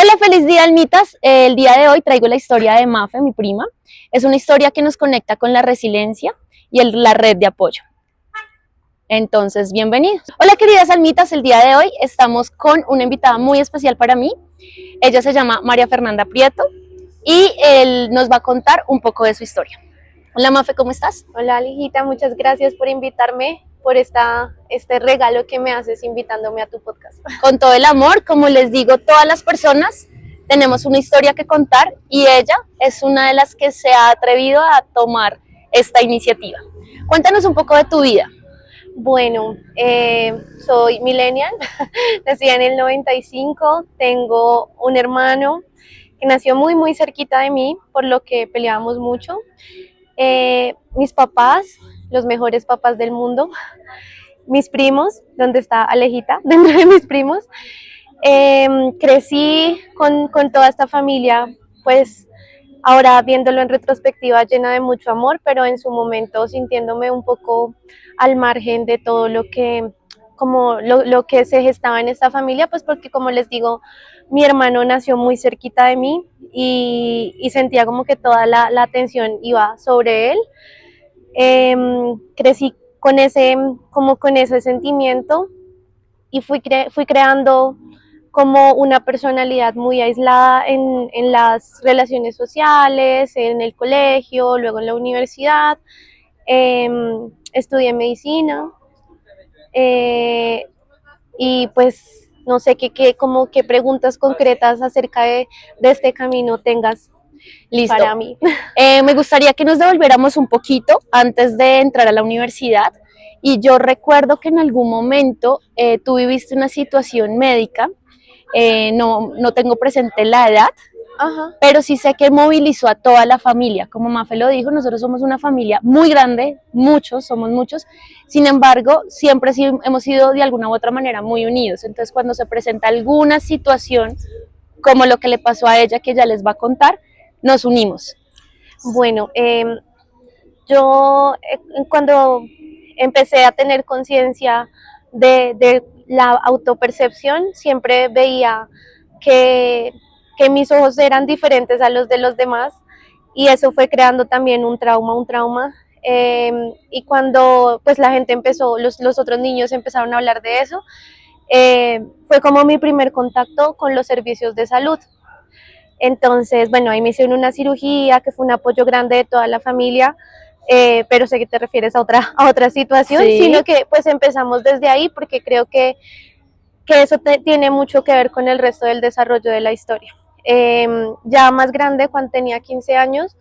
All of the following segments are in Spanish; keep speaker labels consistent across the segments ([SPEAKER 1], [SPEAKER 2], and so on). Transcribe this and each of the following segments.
[SPEAKER 1] Hola, feliz día, almitas. El día de hoy traigo la historia de Mafe, mi prima. Es una historia que nos conecta con la resiliencia y la red de apoyo. Entonces, bienvenidos. Hola, queridas almitas. El día de hoy estamos con una invitada muy especial para mí. Ella se llama María Fernanda Prieto y él nos va a contar un poco de su historia. Hola, Mafe, ¿cómo estás?
[SPEAKER 2] Hola, Lijita, muchas gracias por invitarme, por este regalo que me haces invitándome a tu podcast.
[SPEAKER 1] Con todo el amor, como les digo, todas las personas tenemos una historia que contar y ella es una de las que se ha atrevido a tomar esta iniciativa. Cuéntanos un poco de tu vida.
[SPEAKER 2] Bueno, soy millennial, nací en el 95, tengo un hermano que nació muy cerquita de mí, por lo que peleábamos mucho. Mis papás, los mejores papás del mundo, mis primos, donde está Alejita, dentro de mis primos. Crecí con toda esta familia, pues ahora viéndolo en retrospectiva llena de mucho amor, pero en su momento sintiéndome un poco al margen de todo lo que, como lo que se gestaba en esta familia, pues porque como les digo, mi hermano nació muy cerquita de mí y sentía como que toda la atención iba sobre él. Crecí con ese sentimiento y fui creando como una personalidad muy aislada en las relaciones sociales, en el colegio, luego en la universidad. Estudié medicina y pues no sé como qué preguntas concretas acerca de este camino tengas
[SPEAKER 1] Listo.
[SPEAKER 2] para mí.
[SPEAKER 1] Me gustaría que nos devolviéramos un poquito antes de entrar a la universidad. Y yo recuerdo que en algún momento tú viviste una situación médica. No tengo presente la edad,
[SPEAKER 2] Ajá.
[SPEAKER 1] pero sí sé que movilizó a toda la familia. Como Mafe lo dijo, nosotros somos una familia muy grande, somos muchos. Sin embargo, siempre sí hemos sido de alguna u otra manera muy unidos. Entonces, cuando se presenta alguna situación, como lo que le pasó a ella, que ya les va a contar, nos unimos.
[SPEAKER 2] Bueno, yo cuando empecé a tener conciencia de la autopercepción, siempre veía que, que mis ojos eran diferentes a los de los demás y eso fue creando también un trauma. Y cuando pues la gente empezó, los otros niños empezaron a hablar de eso, fue como mi primer contacto con los servicios de salud. Entonces, bueno, ahí me hicieron una cirugía que fue un apoyo grande de toda la familia, pero sé que te refieres a otra situación,
[SPEAKER 1] Sí.
[SPEAKER 2] sino que pues empezamos desde ahí porque creo que eso tiene mucho que ver con el resto del desarrollo de la historia. Ya más grande, cuando tenía 15 años,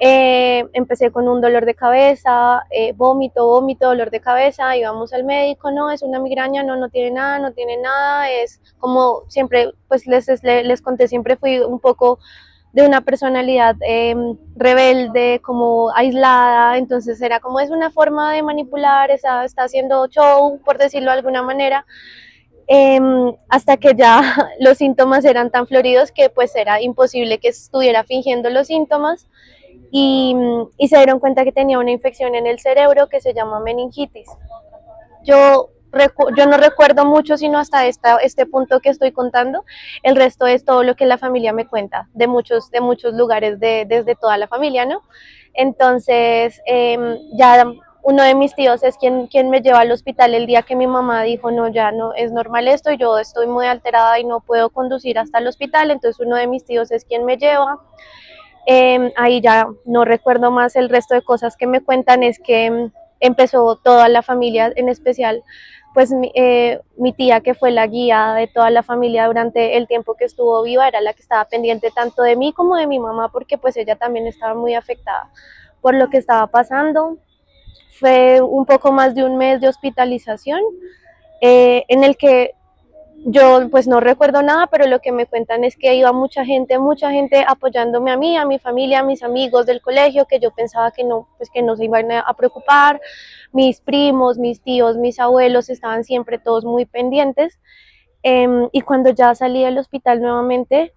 [SPEAKER 2] empecé con un dolor de cabeza, vómito, dolor de cabeza, íbamos al médico, no, es una migraña, no tiene nada, es como siempre, pues les conté, siempre fui un poco de una personalidad rebelde, como aislada, entonces era como es una forma de manipular, está haciendo show, por decirlo de alguna manera, hasta que ya los síntomas eran tan floridos que pues era imposible que estuviera fingiendo los síntomas y se dieron cuenta que tenía una infección en el cerebro que se llama meningitis. Yo no recuerdo mucho sino hasta este punto que estoy contando, el resto es todo lo que la familia me cuenta, de muchos lugares, desde toda la familia, ¿no? Entonces, ya uno de mis tíos es quien me lleva al hospital el día que mi mamá dijo, no, ya no es normal esto, yo estoy muy alterada y no puedo conducir hasta el hospital, entonces uno de mis tíos es quien me lleva. Ahí ya no recuerdo más, el resto de cosas que me cuentan es que empezó toda la familia, en especial pues mi tía, que fue la guía de toda la familia durante el tiempo que estuvo viva, era la que estaba pendiente tanto de mí como de mi mamá, porque pues ella también estaba muy afectada por lo que estaba pasando. Fue un poco más de un mes de hospitalización, en el que yo pues no recuerdo nada, pero lo que me cuentan es que iba mucha gente apoyándome a mí, a mi familia, a mis amigos del colegio, que yo pensaba que no, pues que no se iban a preocupar. Mis primos, mis tíos, mis abuelos estaban siempre todos muy pendientes. Y cuando ya salí del hospital nuevamente,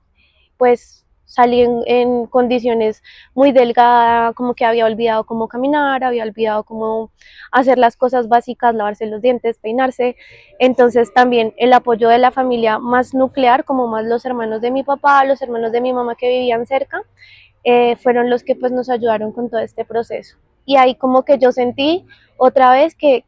[SPEAKER 2] pues salí en condiciones muy delgadas, como que había olvidado cómo caminar, había olvidado cómo hacer las cosas básicas, lavarse los dientes, peinarse. Entonces también el apoyo de la familia más nuclear, como más los hermanos de mi papá, los hermanos de mi mamá que vivían cerca, fueron los que pues nos ayudaron con todo este proceso. Y ahí como que yo sentí otra vez que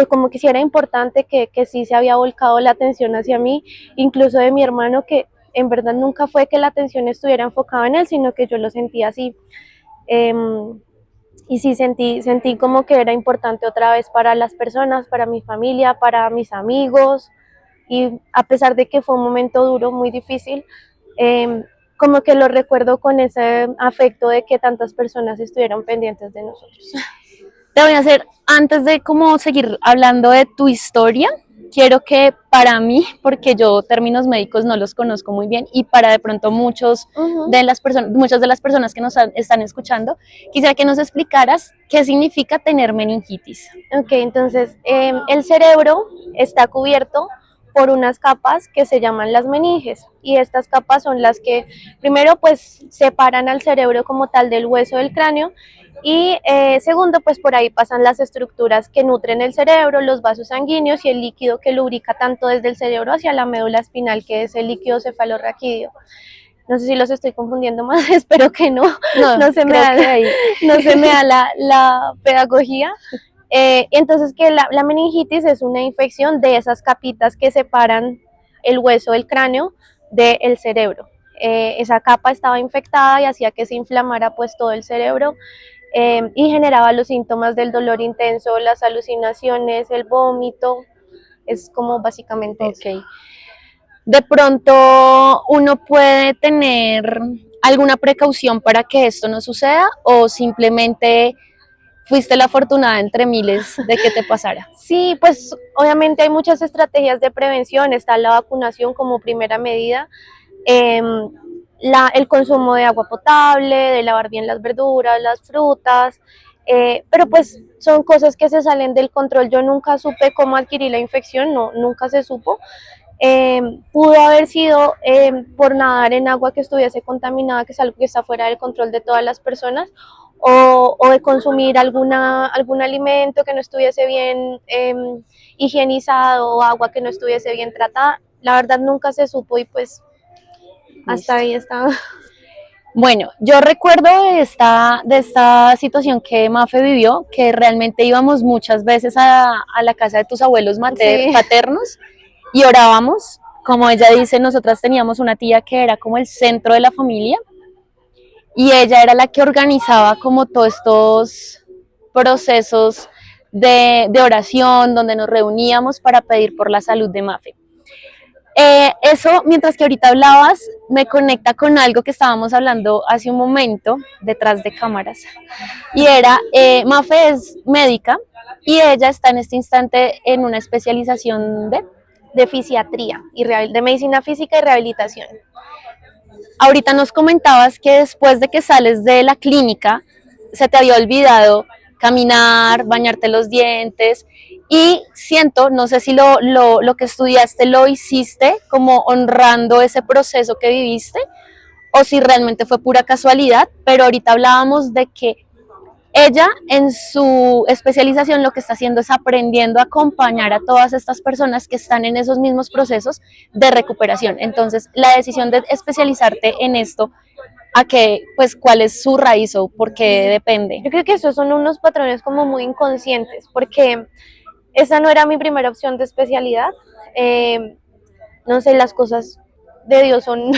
[SPEAKER 2] como que sí era importante, que sí se había volcado la atención hacia mí, incluso de mi hermano, que en verdad nunca fue que la atención estuviera enfocada en él, sino que yo lo sentía así. Eh, y sí sentí como que era importante otra vez para las personas, para mi familia, para mis amigos, y a pesar de que fue un momento duro, muy difícil, eh, como que lo recuerdo con ese afecto de que tantas personas estuvieron pendientes de nosotros.
[SPEAKER 1] Te voy a hacer, antes de como seguir hablando de tu historia, quiero que para mí, porque yo términos médicos no los conozco muy bien y para de pronto muchas de las personas que nos están escuchando, quisiera que nos explicaras qué significa tener meningitis.
[SPEAKER 2] Ok, entonces el cerebro está cubierto por unas capas que se llaman las meninges, y estas capas son las que primero pues separan al cerebro como tal del hueso del cráneo, y segundo pues por ahí pasan las estructuras que nutren el cerebro, los vasos sanguíneos y el líquido que lubrica tanto desde el cerebro hacia la médula espinal, que es el líquido cefalorraquídeo. No sé si los estoy confundiendo más, espero que no, no se me da, no se me da la pedagogía. Entonces que la meningitis es una infección de esas capitas que separan el hueso del cráneo del cerebro. Esa capa estaba infectada y hacía que se inflamara pues todo el cerebro, y generaba los síntomas del dolor intenso, las alucinaciones, el vómito. Es como básicamente eso.
[SPEAKER 1] Ok. De pronto uno puede tener alguna precaución para que esto no suceda o simplemente fuiste la afortunada entre miles de que te pasara.
[SPEAKER 2] Sí, pues obviamente hay muchas estrategias de prevención, está la vacunación como primera medida, eh, el consumo de agua potable, de lavar bien las verduras, las frutas, pero pues son cosas que se salen del control. Yo nunca supe cómo adquirir la infección, no, nunca se supo. Pudo haber sido por nadar en agua que estuviese contaminada, que es algo que está fuera del control de todas las personas, o de consumir algún alimento que no estuviese bien higienizado, o agua que no estuviese bien tratada. La verdad nunca se supo, y pues hasta ahí estaba.
[SPEAKER 1] Bueno, yo recuerdo de esta situación que Mafe vivió, que realmente íbamos muchas veces a la casa de tus abuelos
[SPEAKER 2] Sí.
[SPEAKER 1] paternos y orábamos. Como ella dice, nosotras teníamos una tía que era como el centro de la familia y ella era la que organizaba como todos estos procesos de oración, donde nos reuníamos para pedir por la salud de Mafe. Eso, mientras que ahorita hablabas, me conecta con algo que estábamos hablando hace un momento, detrás de cámaras, y era, Mafe es médica y ella está en este instante en una especialización
[SPEAKER 2] de fisiatría y de medicina física y rehabilitación.
[SPEAKER 1] Ahorita nos comentabas que después de que sales de la clínica, se te había olvidado caminar, bañarte los dientes, y siento, no sé si lo que estudiaste lo hiciste como honrando ese proceso que viviste, o si realmente fue pura casualidad, pero ahorita hablábamos de que ella en su especialización lo que está haciendo es aprendiendo a acompañar a todas estas personas que están en esos mismos procesos de recuperación. Entonces, la decisión de especializarte en esto, ¿a qué, pues, cuál es su raíz o por qué depende?
[SPEAKER 2] Yo creo que esos son unos patrones como muy inconscientes, porque esa no era mi primera opción de especialidad. No sé, las cosas de Dios son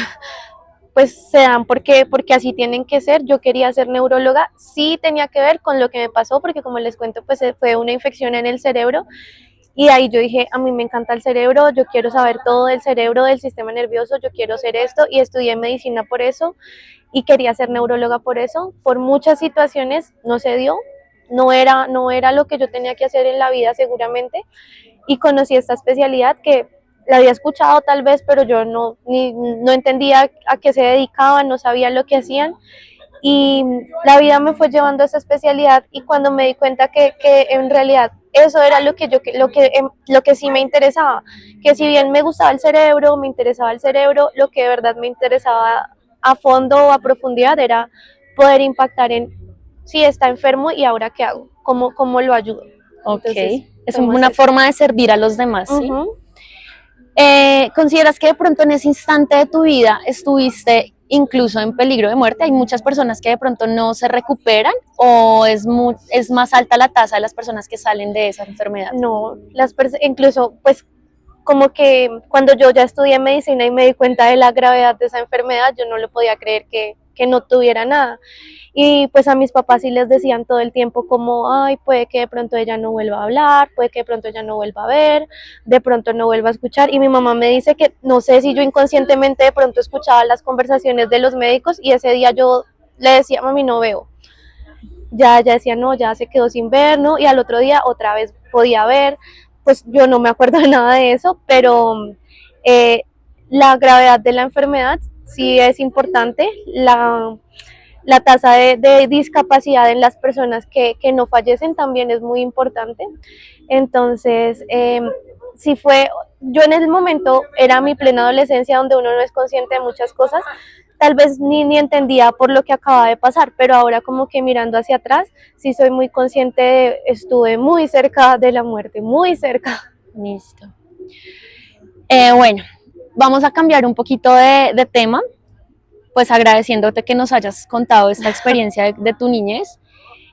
[SPEAKER 2] pues se dan porque así tienen que ser. Yo quería ser neuróloga, sí tenía que ver con lo que me pasó, porque como les cuento, pues fue una infección en el cerebro, y ahí yo dije, a mí me encanta el cerebro, yo quiero saber todo del cerebro, del sistema nervioso, yo quiero ser esto, y estudié medicina por eso, y quería ser neuróloga por eso. Por muchas situaciones no se dio, no era lo que yo tenía que hacer en la vida seguramente, y conocí esta especialidad que la había escuchado tal vez, pero yo no entendía a qué se dedicaban, no sabía lo que hacían, y la vida me fue llevando a esa especialidad, y cuando me di cuenta que en realidad eso era lo que sí me interesaba, que si bien me gustaba el cerebro, me interesaba el cerebro, lo que de verdad me interesaba a fondo o a profundidad era poder impactar en si está enfermo y ahora qué hago, cómo lo ayudo.
[SPEAKER 1] Ok,
[SPEAKER 2] Entonces,
[SPEAKER 1] es
[SPEAKER 2] fue más
[SPEAKER 1] una
[SPEAKER 2] eso.
[SPEAKER 1] forma de servir a los demás, ¿sí?
[SPEAKER 2] Ujú.
[SPEAKER 1] ¿Consideras que de pronto en ese instante de tu vida estuviste incluso en peligro de muerte? ¿Hay muchas personas que de pronto no se recuperan o es más alta la tasa de las personas que salen de esa enfermedad?
[SPEAKER 2] No, incluso pues como que cuando yo ya estudié medicina y me di cuenta de la gravedad de esa enfermedad, yo no lo podía creer que no tuviera nada. Y pues a mis papás sí les decían todo el tiempo como, ay, puede que de pronto ella no vuelva a hablar, puede que de pronto ella no vuelva a ver, de pronto no vuelva a escuchar. Y mi mamá me dice que no sé si yo inconscientemente de pronto escuchaba las conversaciones de los médicos y ese día yo le decía, mami, no veo. Ya decía, no, ya se quedó sin ver, ¿no? Y al otro día otra vez podía ver. Pues yo no me acuerdo de nada de eso, pero eh, la gravedad de la enfermedad sí es importante. La tasa de discapacidad en las personas que no fallecen también es muy importante. Entonces, sí fue, yo en ese momento era mi plena adolescencia donde uno no es consciente de muchas cosas, tal vez ni entendía por lo que acaba de pasar, pero ahora como que mirando hacia atrás, sí soy muy consciente, estuve muy cerca de la muerte, muy cerca.
[SPEAKER 1] Listo. Bueno, vamos a cambiar un poquito de tema, pues agradeciéndote que nos hayas contado esta experiencia de tu niñez.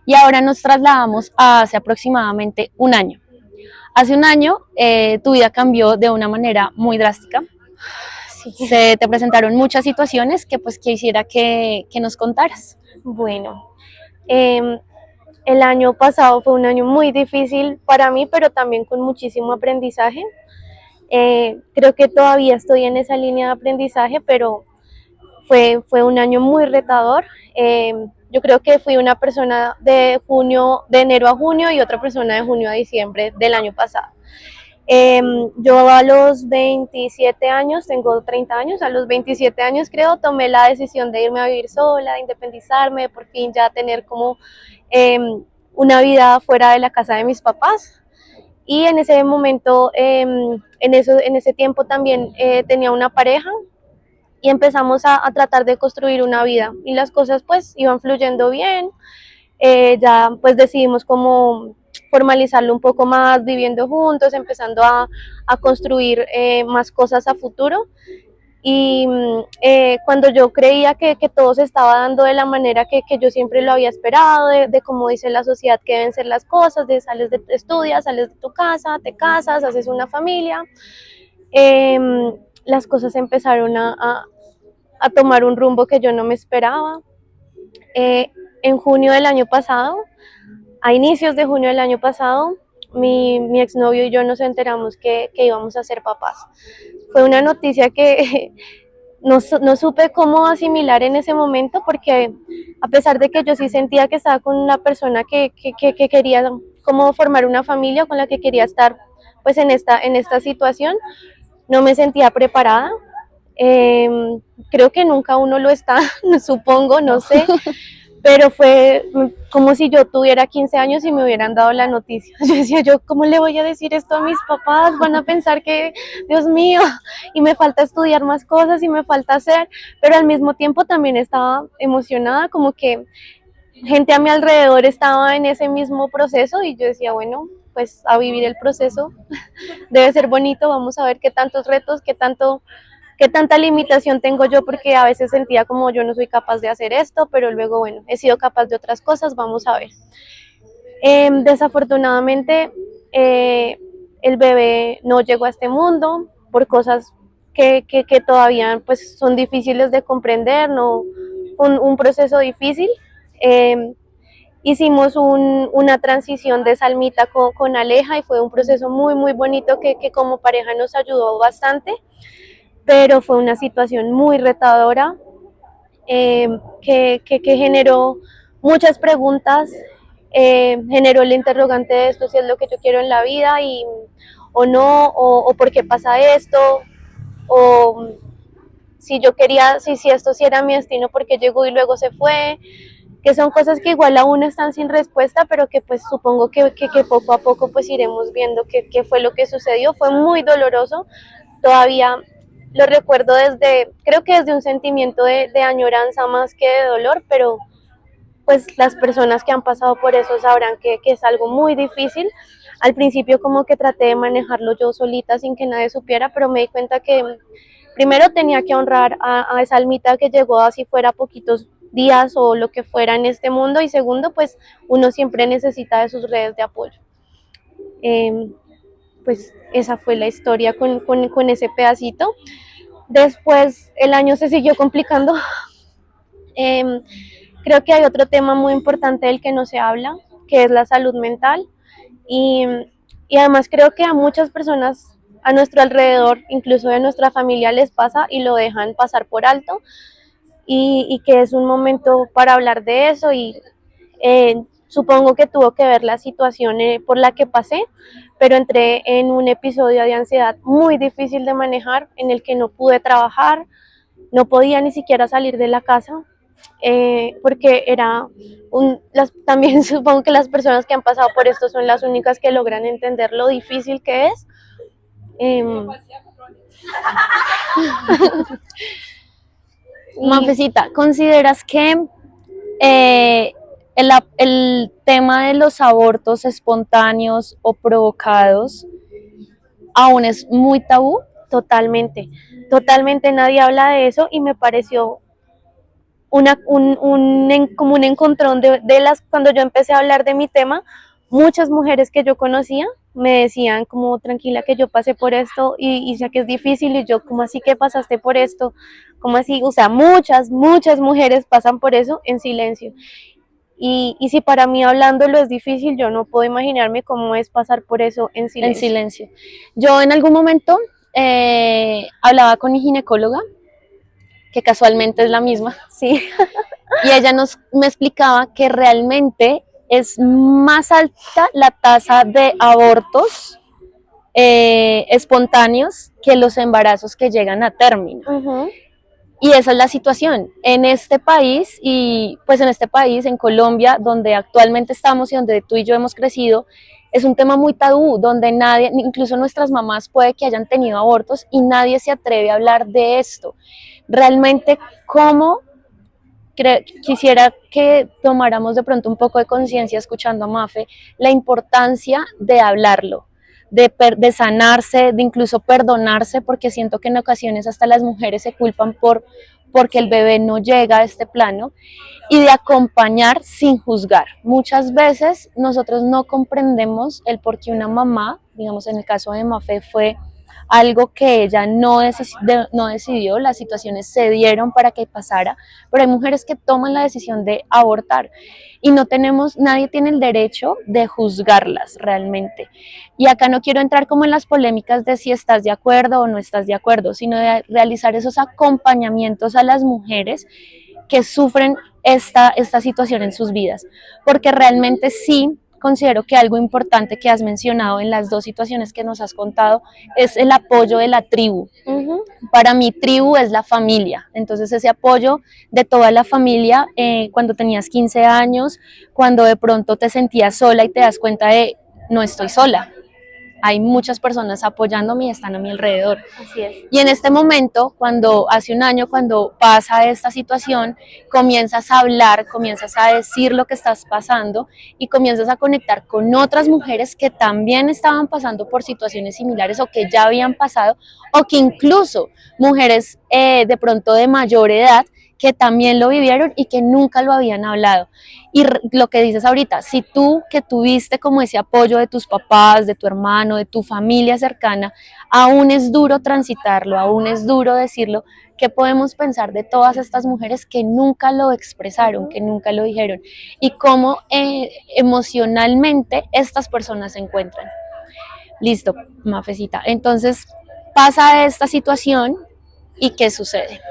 [SPEAKER 1] Y ahora nos trasladamos a hace aproximadamente un año. Hace un año tu vida cambió de una manera muy drástica.
[SPEAKER 2] Sí.
[SPEAKER 1] Se te presentaron muchas situaciones que pues quisiera que nos contaras.
[SPEAKER 2] Bueno, el año pasado fue un año muy difícil para mí, pero también con muchísimo aprendizaje. Creo que todavía estoy en esa línea de aprendizaje, pero fue un año muy retador. Yo creo que fui una persona de enero a junio y otra persona de junio a diciembre del año pasado. Yo a los 27 años, tengo 30 años, a los 27 años creo, tomé la decisión de irme a vivir sola, de independizarme, de por fin ya tener como eh, una vida fuera de la casa de mis papás. Y en ese momento, en ese tiempo también tenía una pareja y empezamos a tratar de construir una vida y las cosas pues iban fluyendo bien. Ya pues decidimos como formalizarlo un poco más, viviendo juntos, empezando a construir más cosas a futuro. Y cuando yo creía que todo se estaba dando de la manera que yo siempre lo había esperado, de cómo dice la sociedad que deben ser las cosas, de sales de estudias, sales de tu casa, te casas, haces una familia, eh, las cosas empezaron a tomar un rumbo que yo no me esperaba. En junio del año pasado, a inicios de junio del año pasado, mi exnovio y yo nos enteramos que íbamos a ser papás. Fue una noticia que no supe cómo asimilar en ese momento porque a pesar de que yo sí sentía que estaba con una persona que quería como formar una familia, con la que quería estar pues en esta situación, no me sentía preparada. Eh, Creo que nunca uno lo está, supongo, no
[SPEAKER 1] No.
[SPEAKER 2] sé, pero fue como si yo tuviera 15 años y me hubieran dado la noticia. Yo decía, yo, ¿cómo le voy a decir esto a mis papás? Van a pensar que, Dios mío, y me falta estudiar más cosas y me falta hacer, pero al mismo tiempo también estaba emocionada, como que gente a mi alrededor estaba en ese mismo proceso y yo decía, bueno, pues a vivir el proceso, debe ser bonito, vamos a ver qué tantos retos, qué tanta limitación tengo yo, porque a veces sentía como yo no soy capaz de hacer esto, pero luego, bueno, he sido capaz de otras cosas, vamos a ver. Desafortunadamente, el bebé no llegó a este mundo por cosas que todavía pues, son difíciles de comprender, no, un proceso difícil. Eh, Hicimos una transición de Salmita con Aleja y fue un proceso muy, muy bonito que como pareja nos ayudó bastante, pero fue una situación muy retadora que generó muchas preguntas, generó el interrogante de esto, si es lo que yo quiero en la vida o no, o por qué pasa esto, o si yo quería, si esto sí era mi destino, porque llegó y luego se fue, que son cosas que igual aún están sin respuesta, pero que pues supongo que poco a poco pues iremos viendo qué fue lo que sucedió. Fue muy doloroso, todavía lo recuerdo creo que desde un sentimiento de añoranza más que de dolor, pero pues las personas que han pasado por eso sabrán que es algo muy difícil. Al principio como que traté de manejarlo yo solita sin que nadie supiera, pero me di cuenta que primero tenía que honrar a esa almita que llegó así fuera poquitos días o lo que fuera en este mundo, y segundo, pues uno siempre necesita de sus redes de apoyo. Pues esa fue la historia con ese pedacito. Después el año se siguió complicando. Creo que hay otro tema muy importante del que no se habla, que es la salud mental. Y, y además creo que a muchas personas a nuestro alrededor, incluso de nuestra familia, les pasa y lo dejan pasar por alto. Y que es un momento para hablar de eso. Y supongo que tuvo que ver la situación por la que pasé, pero entré en un episodio de ansiedad muy difícil de manejar, en el que no pude trabajar, no podía ni siquiera salir de la casa, porque también supongo que las personas que han pasado por esto son las únicas que logran entender lo difícil que es.
[SPEAKER 1] Mafecita, ¿consideras que el tema de los abortos espontáneos o provocados aún es muy tabú?
[SPEAKER 2] Totalmente, totalmente nadie habla de eso, y me pareció como un encontrón cuando yo empecé a hablar de mi tema. Muchas mujeres que yo conocía me decían como, tranquila, que yo pasé por esto y sé que es difícil. Y yo, ¿cómo así que pasaste por esto? ¿Cómo así? O sea, muchas mujeres pasan por eso en silencio. Y si para mí hablándolo es difícil, yo no puedo imaginarme cómo es pasar por eso en silencio.
[SPEAKER 1] En silencio. Yo en algún momento hablaba con mi ginecóloga, que casualmente es la misma,
[SPEAKER 2] sí,
[SPEAKER 1] y ella me explicaba que realmente es más alta la tasa de abortos espontáneos que los embarazos que llegan a término.
[SPEAKER 2] uh-huh.
[SPEAKER 1] Y esa es la situación en este país, y pues en este país, en Colombia, donde actualmente estamos y donde tú y yo hemos crecido, es un tema muy tabú, donde nadie, incluso nuestras mamás puede que hayan tenido abortos y nadie se atreve a hablar de esto. Realmente, ¿cómo quisiera que tomáramos de pronto un poco de conciencia, escuchando a Mafe, la importancia de hablarlo, de sanarse, de incluso perdonarse, porque siento que en ocasiones hasta las mujeres se culpan porque el bebé no llega a este plano, y de acompañar sin juzgar. Muchas veces nosotros no comprendemos el por qué una mamá, digamos en el caso de Mafe, fue algo que ella no decidió, las situaciones se dieron para que pasara, pero hay mujeres que toman la decisión de abortar y nadie tiene el derecho de juzgarlas realmente. Y acá no quiero entrar como en las polémicas de si estás de acuerdo o no estás de acuerdo, sino de realizar esos acompañamientos a las mujeres que sufren esta situación en sus vidas, porque realmente sí considero que algo importante que has mencionado en las dos situaciones que nos has contado es el apoyo de la tribu.
[SPEAKER 2] Uh-huh.
[SPEAKER 1] Para mí, tribu es la familia, entonces ese apoyo de toda la familia, cuando tenías 15 años, cuando de pronto te sentías sola y te das cuenta de no estoy sola, hay muchas personas apoyándome y están a mi alrededor.
[SPEAKER 2] Así es.
[SPEAKER 1] Y en este momento, hace un año, cuando pasa esta situación, comienzas a hablar, comienzas a decir lo que estás pasando y comienzas a conectar con otras mujeres que también estaban pasando por situaciones similares o que ya habían pasado, o que incluso mujeres de pronto de mayor edad que también lo vivieron y que nunca lo habían hablado. Y lo que dices ahorita, si tú que tuviste como ese apoyo de tus papás, de tu hermano, de tu familia cercana, aún es duro transitarlo, aún es duro decirlo, ¿qué podemos pensar de todas estas mujeres que nunca lo expresaron, que nunca lo dijeron? Y cómo emocionalmente estas personas se encuentran. Listo, Mafecita. Entonces pasa esta situación y ¿qué sucede?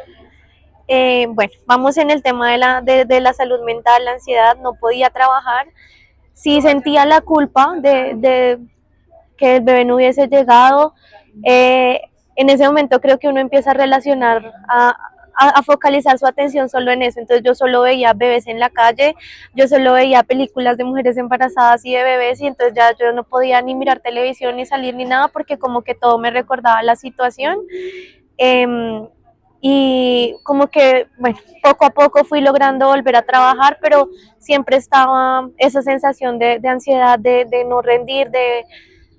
[SPEAKER 2] Bueno, vamos en el tema de la salud mental, la ansiedad. No podía trabajar, sí sentía la culpa de que el bebé no hubiese llegado. En ese momento creo que uno empieza a relacionar, a focalizar su atención solo en eso. Entonces yo solo veía bebés en la calle, yo solo veía películas de mujeres embarazadas y de bebés, y entonces ya yo no podía ni mirar televisión, ni salir, ni nada, porque como que todo me recordaba la situación. Y como que, bueno, poco a poco fui logrando volver a trabajar, pero siempre estaba esa sensación de ansiedad, de no rendir, de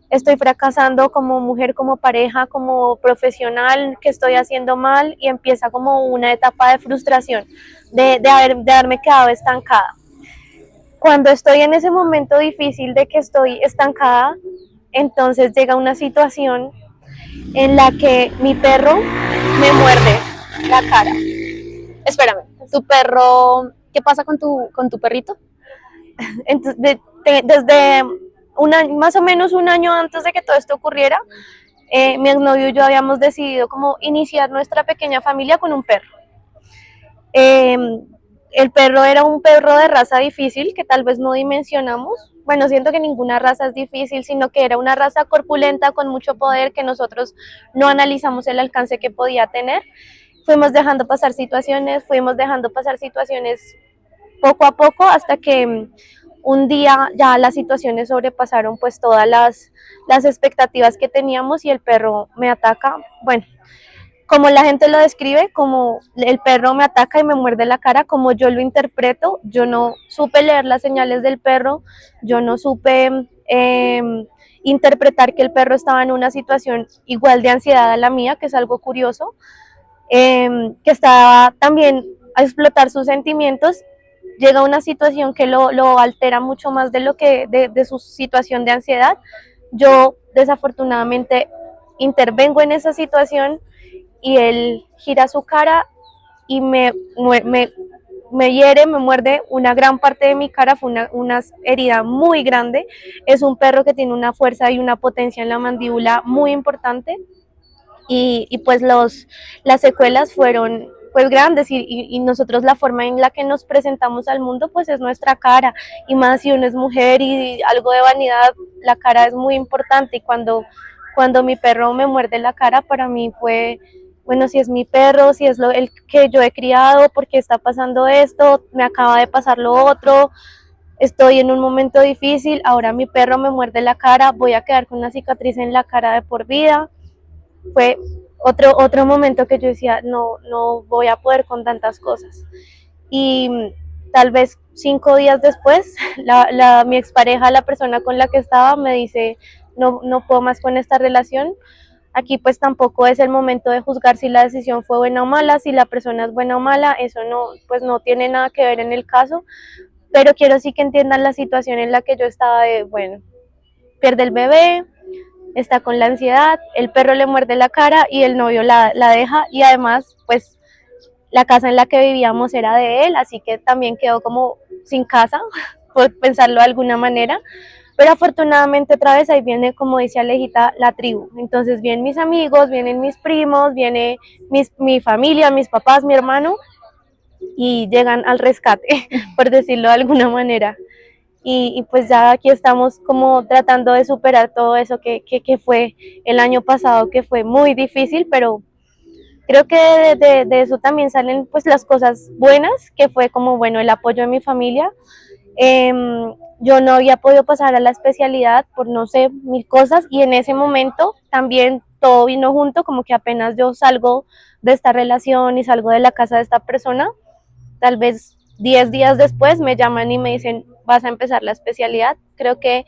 [SPEAKER 2] estoy fracasando como mujer, como pareja, como profesional, que estoy haciendo mal, y empieza como una etapa de frustración, de haberme quedado estancada. Cuando estoy en ese momento difícil de que estoy estancada, entonces llega una situación en la que mi perro me muerde la cara.
[SPEAKER 1] Espérame, ¿tu perro, qué pasa con tu perrito?
[SPEAKER 2] Entonces, desde más o menos un año antes de que todo esto ocurriera, mi exnovio y yo habíamos decidido como iniciar nuestra pequeña familia con un perro. Eh, el perro era un perro de raza difícil que tal vez no dimensionamos. Bueno, siento que ninguna raza es difícil, sino que era una raza corpulenta con mucho poder que nosotros no analizamos el alcance que podía tener. Fuimos dejando pasar situaciones poco a poco hasta que un día ya las situaciones sobrepasaron pues todas las expectativas que teníamos y el perro me ataca. Bueno, como la gente lo describe, como el perro me ataca y me muerde la cara, como yo lo interpreto, yo no supe leer las señales del perro, yo no supe interpretar que el perro estaba en una situación igual de ansiedad a la mía, que es algo curioso, que estaba también a explotar sus sentimientos. Llega una situación que lo altera mucho más de lo que de su situación de ansiedad. Yo desafortunadamente intervengo en esa situación y él gira su cara y me hiere, me muerde una gran parte de mi cara, fue una herida muy grande. Es un perro que tiene una fuerza y una potencia en la mandíbula muy importante y pues las secuelas fueron pues grandes y nosotros la forma en la que nos presentamos al mundo pues es nuestra cara, y más si uno es mujer y algo de vanidad, la cara es muy importante. Y cuando mi perro me muerde la cara, para mí fue, bueno, si es mi perro, si es el que yo he criado, ¿por qué está pasando esto? Me acaba de pasar lo otro, estoy en un momento difícil, ahora mi perro me muerde la cara, voy a quedar con una cicatriz en la cara de por vida. Fue otro momento que yo decía, no voy a poder con tantas cosas. Y tal vez 5 días después, mi expareja, la persona con la que estaba, me dice, no puedo más con esta relación. Aquí pues tampoco es el momento de juzgar si la decisión fue buena o mala, si la persona es buena o mala, eso pues no tiene nada que ver en el caso, pero quiero sí que entiendan la situación en la que yo estaba de, bueno, pierde el bebé, está con la ansiedad, el perro le muerde la cara y el novio la deja, y además pues la casa en la que vivíamos era de él, así que también quedó como sin casa, por pensarlo de alguna manera. Pero afortunadamente otra vez ahí viene, como dice Alejita, la tribu. Entonces vienen mis amigos, vienen mis primos, viene mi familia, mis papás, mi hermano, y llegan al rescate, por decirlo de alguna manera. Y pues ya aquí estamos como tratando de superar todo eso que fue el año pasado, que fue muy difícil, pero creo que de eso también salen pues las cosas buenas, que fue como, bueno, el apoyo de mi familia. Yo no había podido pasar a la especialidad por no sé, mil cosas, y en ese momento también todo vino junto, como que apenas yo salgo de esta relación y salgo de la casa de esta persona, tal vez 10 días después me llaman y me dicen, vas a empezar la especialidad. Creo que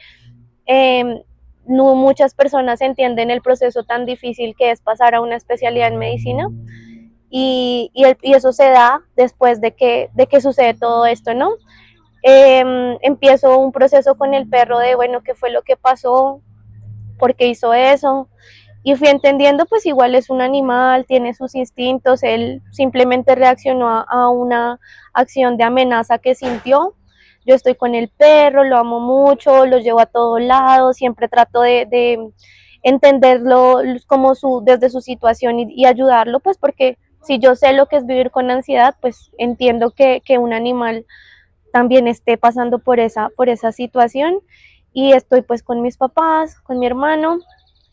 [SPEAKER 2] no muchas personas entienden el proceso tan difícil que es pasar a una especialidad en medicina, y eso se da después de que sucede todo esto, ¿no? Empiezo un proceso con el perro de, bueno, ¿qué fue lo que pasó? ¿Por qué hizo eso? Y fui entendiendo, pues igual es un animal, tiene sus instintos, él simplemente reaccionó a una acción de amenaza que sintió. Yo estoy con el perro, lo amo mucho, lo llevo a todos lados, siempre trato de entenderlo como desde su situación y ayudarlo, pues porque si yo sé lo que es vivir con ansiedad, pues entiendo que un animal también esté pasando por esa situación. Y estoy pues con mis papás, con mi hermano,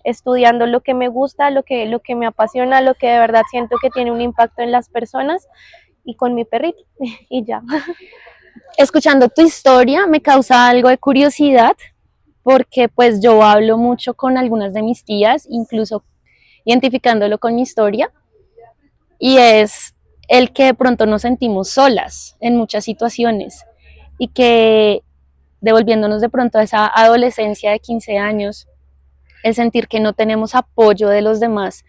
[SPEAKER 2] estudiando lo que me gusta, lo que me apasiona, lo que de verdad siento que tiene un impacto en las personas, y con mi perrito y ya.
[SPEAKER 1] Escuchando tu historia me causa algo de curiosidad porque yo hablo mucho con algunas de mis tías, incluso identificándolo con mi historia. y es el que de pronto nos sentimos solas en muchas situaciones y que devolviéndonos de pronto a esa adolescencia de 15 años, el sentir que no tenemos apoyo de los demás.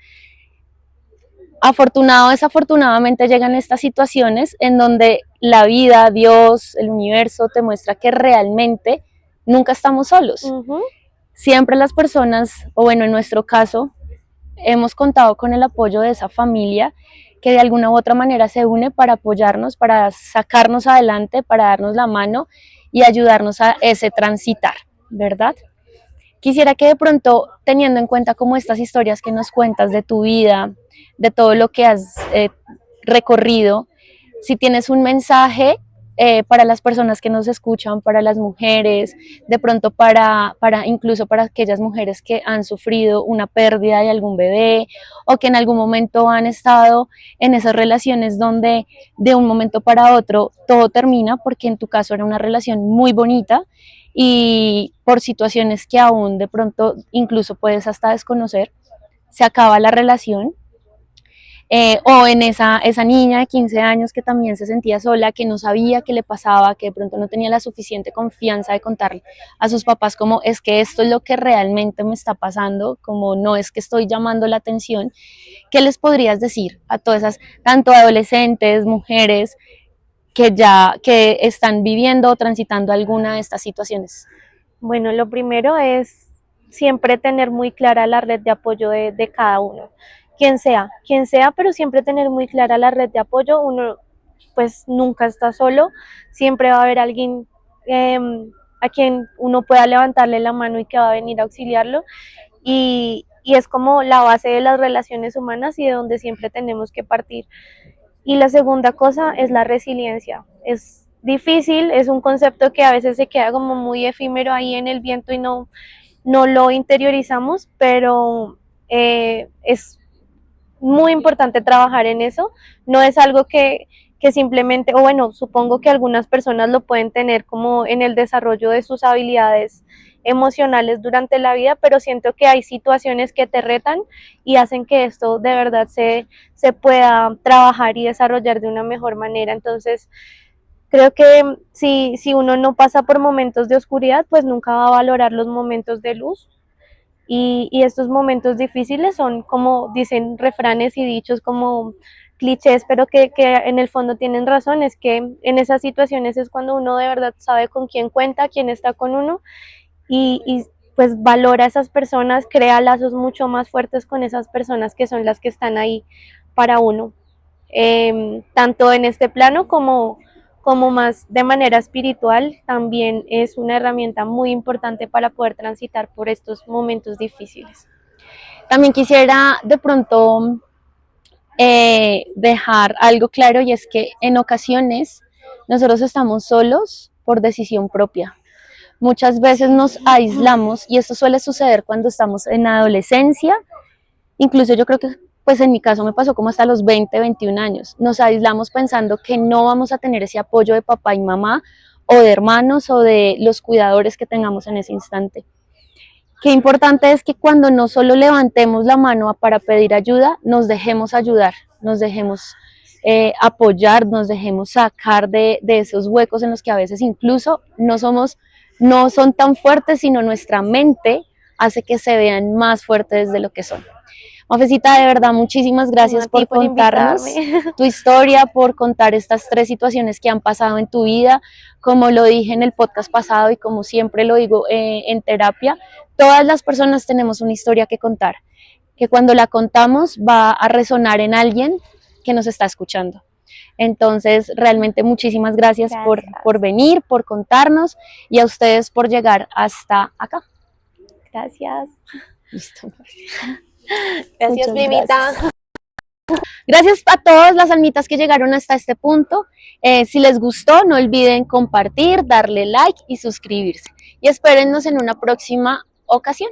[SPEAKER 1] Afortunado o desafortunadamente llegan estas situaciones en donde la vida, Dios, el universo te muestra que realmente nunca estamos solos. Siempre las personas, o bueno, en nuestro caso, hemos contado con el apoyo de esa familia que de alguna u otra manera se une para apoyarnos, para sacarnos adelante, para darnos la mano y ayudarnos a ese transitar, ¿verdad? Quisiera que de pronto, teniendo en cuenta como estas historias que nos cuentas de tu vida, de todo lo que has recorrido, si tienes un mensaje para las personas que nos escuchan, para las mujeres, de pronto incluso para aquellas mujeres que han sufrido una pérdida de algún bebé o que en algún momento han estado en esas relaciones donde de un momento para otro todo termina, porque en tu caso era una relación muy bonita y por situaciones que aún de pronto incluso puedes hasta desconocer, se acaba la relación. O en esa niña de 15 años que también se sentía sola, que no sabía qué le pasaba, que de pronto no tenía la suficiente confianza de contarle a sus papás como es que esto es lo que realmente me está pasando, como no es que estoy llamando la atención. ¿Qué les podrías decir a todas esas, tanto adolescentes, mujeres, que están viviendo o transitando alguna de estas situaciones?
[SPEAKER 2] Bueno, lo primero es siempre tener muy clara la red de apoyo de cada uno, quien sea, pero siempre tener muy clara la red de apoyo. Uno pues nunca está solo, siempre va a haber alguien eh, a quien uno pueda levantarle la mano y que va a venir a auxiliarlo, y es como la base de las relaciones humanas y de donde siempre tenemos que partir. Y la segunda cosa es la resiliencia. Es difícil, es un concepto que a veces se queda como muy efímero ahí en el viento y no lo interiorizamos, pero es muy importante trabajar en eso. No es algo que simplemente, o bueno, supongo que algunas personas lo pueden tener como en el desarrollo de sus habilidades emocionales durante la vida, pero siento que hay situaciones que te retan y hacen que esto de verdad se pueda trabajar y desarrollar de una mejor manera. Entonces, creo que si uno no pasa por momentos de oscuridad, pues nunca va a valorar los momentos de luz. Y estos momentos difíciles son, como dicen refranes y dichos, como clichés, pero que en el fondo tienen razón. Es que en esas situaciones es cuando uno de verdad sabe con quién cuenta, quién está con uno, y pues valora a esas personas, crea lazos mucho más fuertes con esas personas que son las que están ahí para uno, tanto en este plano como más de manera espiritual. También es una herramienta muy importante para poder transitar por estos momentos difíciles.
[SPEAKER 1] También quisiera de pronto dejar algo claro, y es que en ocasiones nosotros estamos solos por decisión propia. Muchas veces nos aislamos y esto suele suceder cuando estamos en adolescencia, incluso yo creo que pues en mi caso me pasó como hasta los 20, 21 años. Nos aislamos pensando que no vamos a tener ese apoyo de papá y mamá o de hermanos o de los cuidadores que tengamos en ese instante. Qué importante es que cuando no solo levantemos la mano para pedir ayuda, nos dejemos ayudar, nos dejemos apoyar, nos dejemos sacar de esos huecos en los que a veces incluso no son tan fuertes, sino nuestra mente hace que se vean más fuertes de lo que son. Mafecita, de verdad, muchísimas gracias por contarnos tu historia, por contar estas 3 situaciones que han pasado en tu vida. Como lo dije en el podcast pasado y como siempre lo digo en terapia, todas las personas tenemos una historia que contar, que cuando la contamos va a resonar en alguien que nos está escuchando. Entonces, realmente muchísimas gracias. Por venir, por contarnos, y a ustedes por llegar hasta acá.
[SPEAKER 2] Gracias.
[SPEAKER 1] Listo.
[SPEAKER 2] Gracias, Mimita.
[SPEAKER 1] Gracias a todas las almitas que llegaron hasta este punto. Si les gustó, no olviden compartir, darle like y suscribirse. Y espérennos en una próxima ocasión.